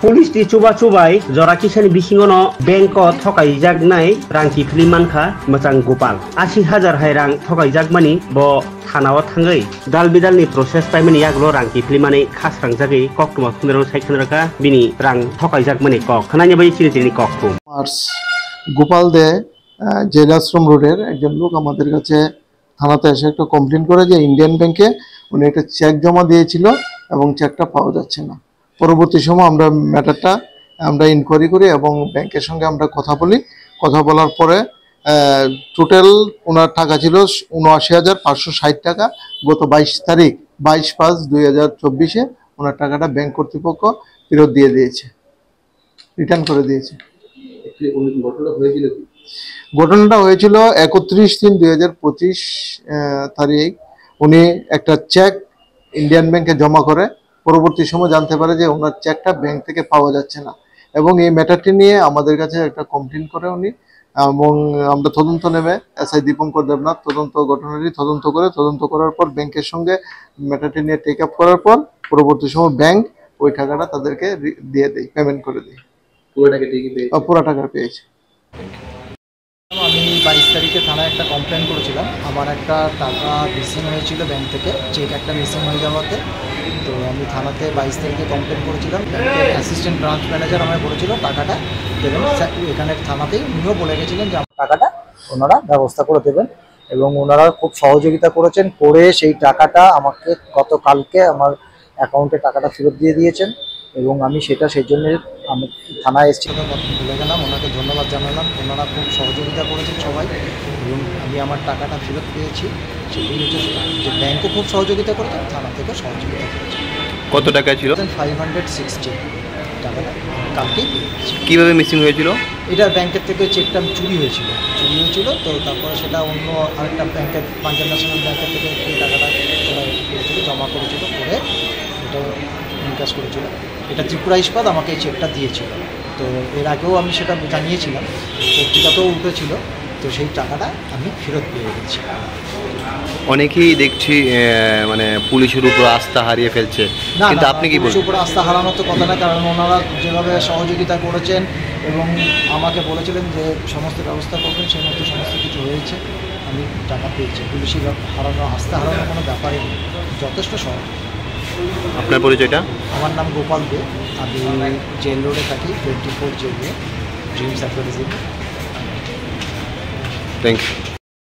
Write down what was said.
Police Chuba चुबाई जरा किसान बिसिंगन bank थकाइजागनाय रांखि फिलिमानखा मोजां गोपाल 80,000 हाय रां थकाइजागमानि ब थानाव थाङै दाल बिदालनि प्रसेस टाइमनि आगलो रांखि फिलिमानै खास्रांजागै कक्टमा खुनराव साइखनरका बिनि रां थकाइजागमानि कक खानानि बै चिरिटिनि ककखौ मार्च गोपाल दे জেলাশ্রম রোডের একজন লোক আমাদের কাছে থানাতে এসে একটা কমপ্লেন করে যে ইন্ডিয়ান ব্যাংকে উনি একটা চেক জমা দিয়েছিল এবং চেকটা পাওয়া যাচ্ছে না। পরবর্তী সময় আমরা ম্যাটারটা ইনকোয়ারি করি এবং ব্যাংকের সঙ্গে আমরা কথা বলি। কথা বলার পরে টোটাল ওনার টাকা ছিল ৭৯,৫৬০ টাকা। গত ২২ তারিখ ২২/৫/২০২৪ ওনার টাকাটা ব্যাংক কর্তৃপক্ষ ফেরত দিয়ে দিয়েছে, রিটার্ন করে দিয়েছে। ঘটনাটা হয়েছিল ৩১/৩/২০২৫ তারিখ। উনি একটা চেক ইন্ডিয়ান ব্যাংকে জমা করে পরবর্তী সময় জানতে পারে যে ওনার চেকটা ব্যাংক থেকে পাওয়া যাচ্ছে না এবং এই ম্যাটারটি নিয়ে আমাদের কাছে একটা কমপ্লেন করে উনি এবং আমরা তদন্ত নেমে এসআই দীপঙ্কর দেবনাথ ঘটনাটি তদন্ত করার পর ব্যাংকের সঙ্গে ম্যাটারটি নিয়ে টেক আপ করার পর পরবর্তী সময় ব্যাংক ওই টাকাটা তাদেরকে দিয়ে দেয়, পেমেন্ট করে দেয়। পুরো টাকা পেয়েছে। আমি 22 তারিখে থানায় একটা কমপ্লেন করেছিলাম, আমার একটা টাকা মিসিং হয়েছিল ব্যাংক থেকে, চেক একটা মিসিং হয়ে যাওয়াতে। তো আমি থানাতে 22 তারিখে কমপ্লেন করেছিলাম। ব্যাংকের অ্যাসিস্ট্যান্ট ব্রাঞ্চ ম্যানেজার আমায় বলেছিল টাকাটা দেবেন, এখানে থানাতেই উনিও বলে গেছিলেন যে আমার টাকাটা ওনারা ব্যবস্থা করে দেবেন এবং ওনারা খুব সহযোগিতা করেছেন। করে সেই টাকাটা আমাকে গতকালকে আমার অ্যাকাউন্টে টাকাটা ফেরত দিয়ে দিয়েছেন এবং আমি সেই জন্য আমি থানায় এসেছি, বলে গেলাম, ওনাকে ধন্যবাদ জানালাম। ওনারা খুব সহযোগিতা করেছেন সবাই এবং আমি আমার টাকাটা ফেরত পেয়েছি। সেগুলি হচ্ছে যে ব্যাংকও খুব সহযোগিতা করেছে, থানা থেকেও সহযোগিতা করেছে। কত টাকা ছিল? 560 টাকাটা কালকেই পেয়েছি। কীভাবে মিসিং হয়েছিল? এটা ব্যাংকের থেকে চেকটা চুরি হয়েছিল। তো তারপরে সেটা অন্য আরেকটা ব্যাংকের, পাঞ্জাব ন্যাশনাল ব্যাংকের থেকে এই টাকাটা জমা করেছিল, করে এটা ইনকাশ করেছিল। এটা ত্রিপুরা ইস্পাত আমাকে এই চেকটা দিয়েছিল। তো এর আগেও আমি সেটা জানিয়েছিলাম, পত্রিকাতেও উঠেছিল। তো সেই টাকাটা আমি ফেরত পেয়ে গেছি। অনেকেই দেখছি মানে পুলিশের উপর আস্থা হারিয়ে ফেলছে, কিন্তু আপনি কি বলছেন? পুলিশের উপর আস্থা হারানোর তো কথা না, কারণ ওনারা যেভাবে সহযোগিতা করেছেন এবং আমাকে বলেছিলেন যে সমস্ত ব্যবস্থা করবেন, সেই মতো সমস্ত কিছু হয়েছে, আমি টাকা পেয়েছি। পুলিশের আস্থা হারানোর কোনো ব্যাপারই নেই, যথেষ্ট সহজ। আপনার পরিচয়টা? আমার নাম গোপাল দে, আমি জেল রোডে থাকি, 24 jail road, dreams advertising. Thank you.